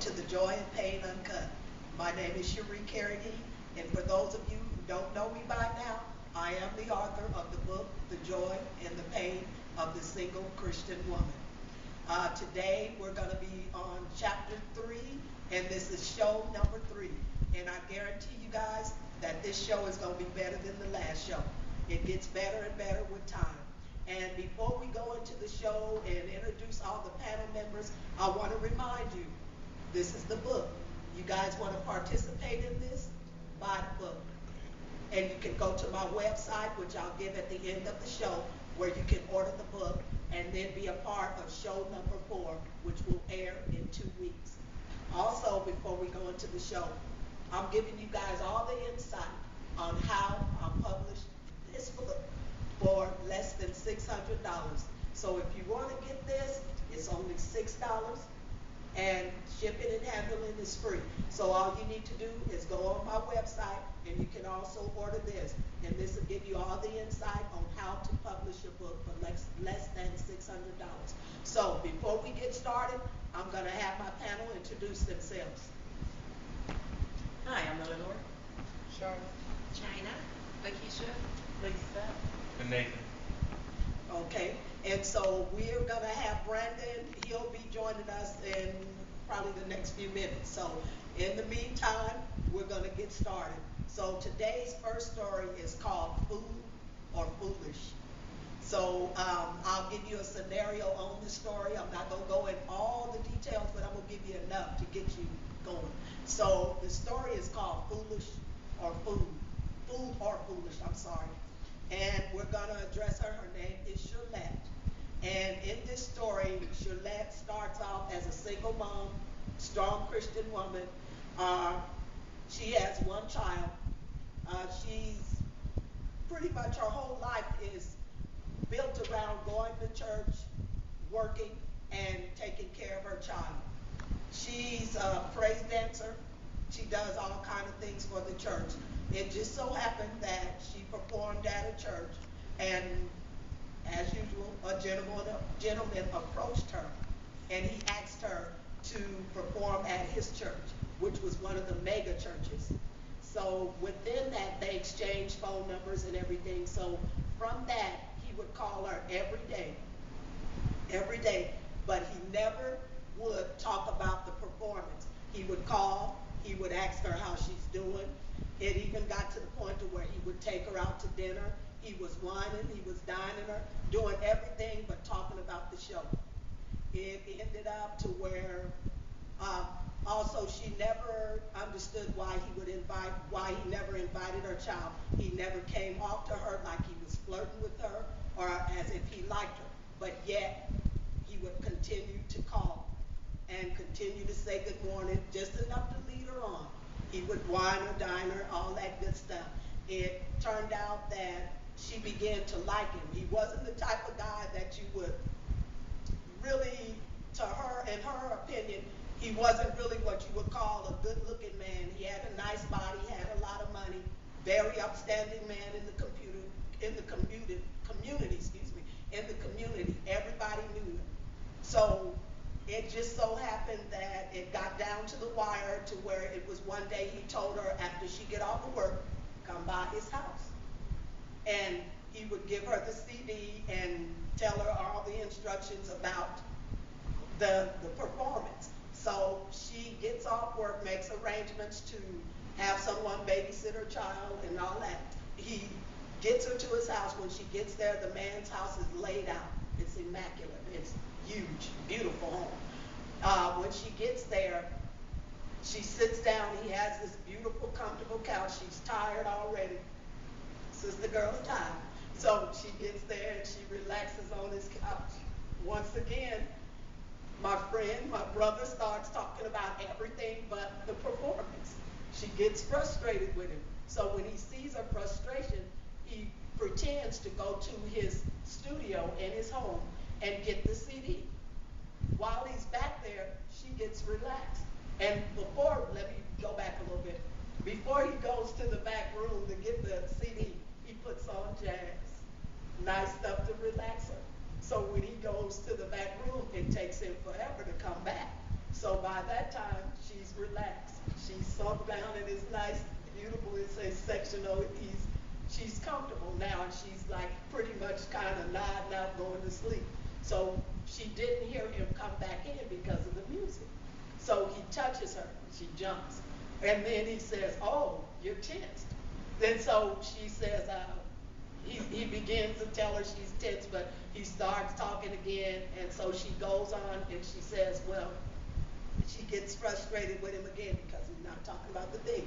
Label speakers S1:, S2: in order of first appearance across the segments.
S1: To the Joy and Pain Uncut. My name is Cherie Carradine, and for those of you who don't know me by now, I am the author of the book, The Joy and the Pain of the Single Christian Woman. Today we're going to be on chapter 3, and this is show number 3. And I guarantee you guys that this show is going to be better than the last show. It gets better and better with time. And before we go into the show and introduce all the panel members, I want to remind you, this is the book. You guys want to participate in this? Buy the book. And you can go to my website, which I'll give at the end of the show, where you can order the book and then be a part of show number 4, which will air in 2 weeks. Also, before we go into the show, I'm giving you guys all the insight on how I published this book for less than $600. So if you want to get this, it's only $6, and shipping and handling is free. So all you need to do is go on my website, and you can also order this. And this will give you all the insight on how to publish your book for less than $600. So before we get started, I'm going to have my panel introduce themselves.
S2: Hi, I'm Eleanor.
S3: Charlotte.
S4: China, Lakeisha,
S2: Lisa.
S3: And Nathan.
S1: Okay, and so we're going to have Brandon. He'll be joining us in probably the next few minutes. So in the meantime, we're going to get started. So today's first story is called Fool or Foolish. So I'll give you a scenario on the story. I'm not going to go in all the details, but I'm going to give you enough to get you going. So the story is called Foolish or Fool. Fool or Foolish, I'm sorry. And we're going to address her. Her name is Charlotte. And in this story, Charlotte starts off as a single mom, strong Christian woman. She has one child. She's pretty much her whole life is built around going to church, working, and taking care of her child. She's a praise dancer. She does all kinds of things for the church. It just so happened that she performed at a church, and as usual, a gentleman approached her, and he asked her to perform at his church, which was one of the mega churches. So within that, they exchanged phone numbers and everything. So from that, he would call her every day, but he never would talk about the performance. He would call, he would ask her how she's doing. It even got to the point to where he would take her out to dinner. He was whining, he was dining her, doing everything but talking about the show. It ended up to where also she never understood why he never invited her child. He never came off to her like he was flirting with her or as if he liked her. But yet he would continue to call and continue to say good morning, just enough to lead her on. He would wine her, dine her, all that good stuff. It turned out that she began to like him. He wasn't the type of guy that you would really, to her, in her opinion, he wasn't really what you would call a good-looking man. He had a nice body, had a lot of money, very upstanding man in the community. Everybody knew him. So it just so happened that it got down to the wire to where it was one day he told her after she get off of work, come by his house. And he would give her the CD and tell her all the instructions about the performance. So she gets off work, makes arrangements to have someone babysit her child and all that. He gets her to his house. When she gets there, the man's house is laid out. It's immaculate. It's huge, beautiful home. When she gets there, she sits down. He has this beautiful, comfortable couch. She's tired already. Sister girl's tired. So she gets there and she relaxes on his couch. Once again, my brother starts talking about everything but the performance. She gets frustrated with him. So when he sees her frustration, he pretends to go to his studio in his home and get the CD. While he's back there, she gets relaxed. And let me go back a little bit. Before he goes to the back room to get the CD, he puts on jazz. Nice stuff to relax her. So when he goes to the back room, it takes him forever to come back. So by that time, she's relaxed. She's sunk down in his nice, beautiful, it says sectional. She's comfortable now, and she's like pretty much kind of nodding out, going to sleep. So she didn't hear him come back in because of the music. So he touches her. She jumps. And then he says, "Oh, you're tensed." Then so she says, he begins to tell her she's tense, but he starts talking again. And so she goes on and she says, well, she gets frustrated with him again because he's not talking about the thing,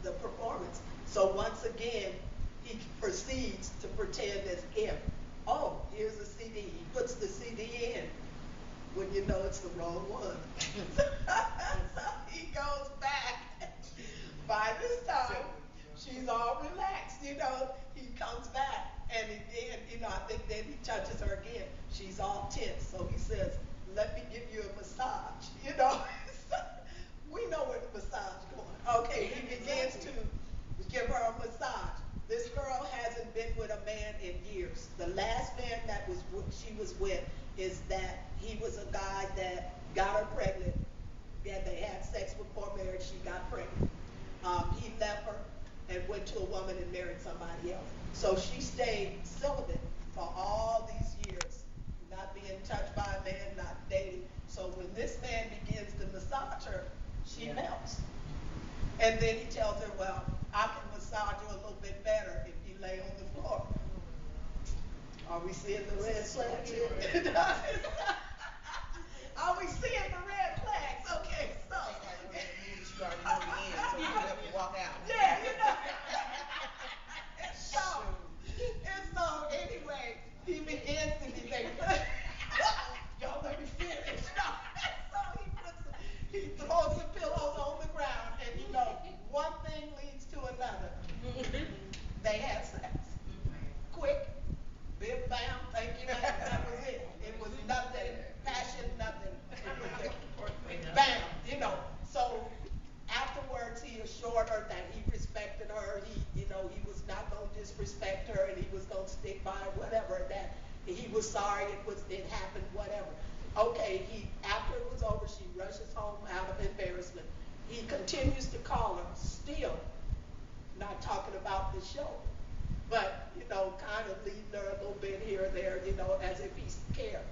S1: the performance. So once again, he proceeds to pretend as if, oh, here's a CD. He puts the CD in when you know it's the wrong one. So he goes back. By this time, she's all relaxed, He comes back, and again, I think then he touches her again. She's all tense, so he says, "Let me give you a massage," We know where the massage going. Okay, he begins to give her a massage. This girl hasn't been with a man in years. The last man that she was with is that he was a guy that got her pregnant. Yeah, they had sex before marriage. She got pregnant. He left her and went to a woman and married somebody else. So she stayed celibate for all these years, not being touched by a man, not dating. So when this man begins to massage her, she melts. And then he tells her, well, I can massage you a little bit better if you lay on the floor. Are we seeing the red flags here? Are we seeing the red flags? Okay, so.
S2: Walk out.
S1: Yeah, and so anyway, he begins to be very y'all let me finish. So he throws the pillows on the ground, and one thing leads to another. They had sex. Quick, bim bam, thank you, that was it. It was nothing, passion, nothing. It was bam, So afterwards, he assured her that he respected her. He was not going to disrespect her, and he was going to stick by her, whatever. That he was sorry it happened, whatever. Okay, after it was over, she rushes home out of embarrassment. He continues to call her, still not talking about the show, but kind of leading her a little bit here or there, as if he cared.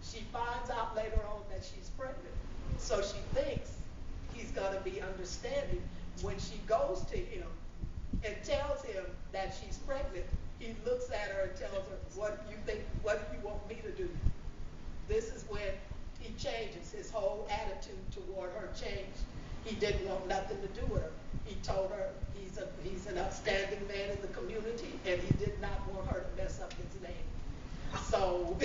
S1: She finds out later on that she's pregnant, so she thinks he's going to be understanding. When she goes to him and tells him that she's pregnant, he looks at her and tells her, what do you want me to do? This is when he changes. His whole attitude toward her changed. He didn't want nothing to do with her. He told her he's an upstanding man in the community, and he did not want her to mess up his name. So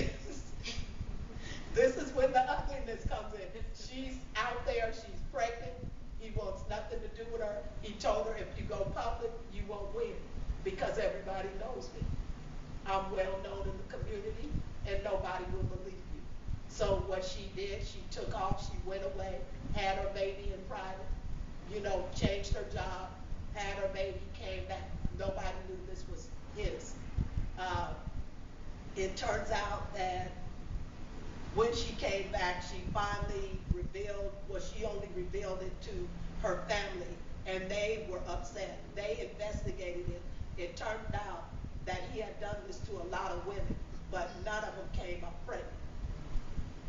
S1: this is when the ugliness comes in. She's out there, she's pregnant. He wants nothing to do with her. He told her, if you go public, you won't win, because everybody knows me. I'm well known in the community, and nobody will believe you. So what she did, she took off, she went away, had her baby in private, changed her job, had her baby, came back. Nobody knew this was his. It turns out that when she came back, she finally she only revealed it to her family, and they were upset. They investigated it. It turned out that he had done this to a lot of women, but none of them came up pregnant.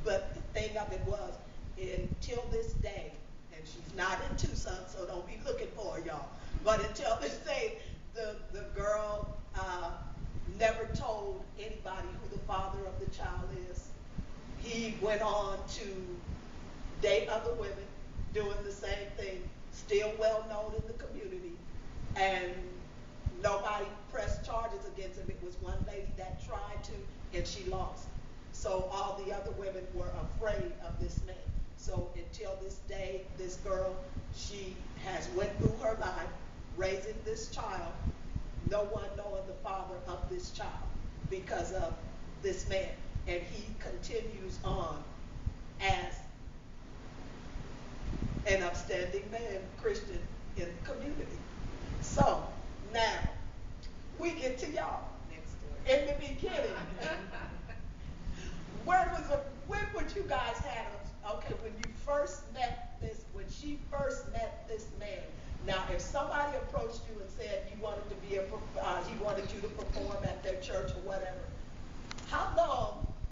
S1: But the thing of it was, until this day, and she's not in Tucson, so don't be looking for her, y'all. But until this day, the girl never told anybody who the father of the child is. He went on to date other women, doing the same thing, still well known in the community, and nobody pressed charges against him. It was one lady that tried to, and she lost. So all the other women were afraid of this man. So until this day, this girl, she has went through her life raising this child, no one knowing the father of this child because of this man. And he continues on as an upstanding man, Christian in the community. So now we get to y'all. In the beginning, when would you guys have Okay, when she first met this man, now if somebody approached you and said you wanted to be he wanted you to perform at their church